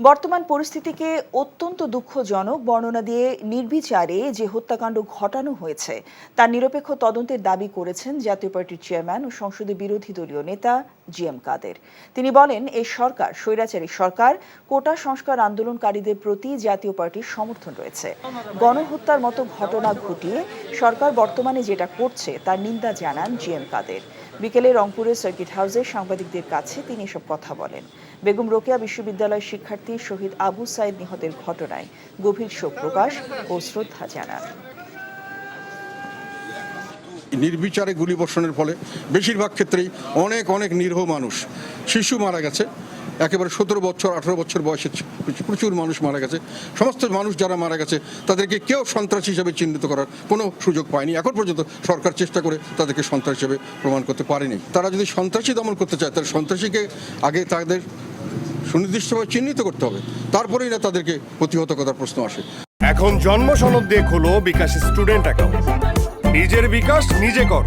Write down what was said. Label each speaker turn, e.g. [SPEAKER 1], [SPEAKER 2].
[SPEAKER 1] বর্তমান পরিস্থিতিকে অত্যন্ত দুঃখজনক বর্ণনা দিয়ে নির্বিচারে যে হত্যাকাণ্ড ঘটানো হয়েছে তার নিরপেক্ষ তদন্তের দাবি করেছেন জাতীয় পার্টির চেয়ারম্যান ও সংসদে বিরোধী দলীয় নেতা জিএম কাদের। তিনি বলেন, এই সরকার স্বৈরাচারী সরকার, কোটা সংস্কার আন্দোলনকারীদের প্রতি জাতীয় পার্টির সমর্থন রয়েছে। গণহত্যার মতো ঘটনা ঘটিয়ে সরকার বর্তমানে যেটা করছে তার নিন্দা জানান জিএম কাদের। বিকেলে রংপুরের সার্কিট হাউসে সাংবাদিকদের কাছে তিনি এসব কথা বলেন। বেগম রোকেয়া বিশ্ববিদ্যালয়ের শিক্ষার্থী শহীদ আবু সাইদ নিহতের ঘটনায় গভীর শোক প্রকাশ ও শ্রদ্ধা জানান।
[SPEAKER 2] নির্বিচারে গুলিবর্ষণের ফলে বেশিরভাগ ক্ষেত্রেই অনেক নিরীহ মানুষ, শিশু মারা গেছে, একেবারে 17 বছর 18 বছর বয়সে প্রচুর মানুষ মারা গেছে। সমস্ত মানুষ যারা মারা গেছে তাদেরকে কেউ সন্ত্রাসী হিসেবে চিহ্নিত করার কোনো সুযোগ পায়নি। এখন পর্যন্ত সরকার চেষ্টা করে তাদেরকে সন্ত্রাসী হিসেবে প্রমাণ করতে পারেনি। তারা যদি সন্ত্রাসী দমন করতে চায় তাহলে সন্ত্রাসীকে আগে তাদের সুনির্দিষ্টভাবে চিহ্নিত করতে হবে, তারপরেই না তাদেরকে প্রতিহত করার প্রশ্ন আসে।
[SPEAKER 3] এখন জন্ম সনদ দিয়ে খোলো বিকাশ স্টুডেন্ট অ্যাকাউন্ট। নিজের বিকাশ নিজে কর।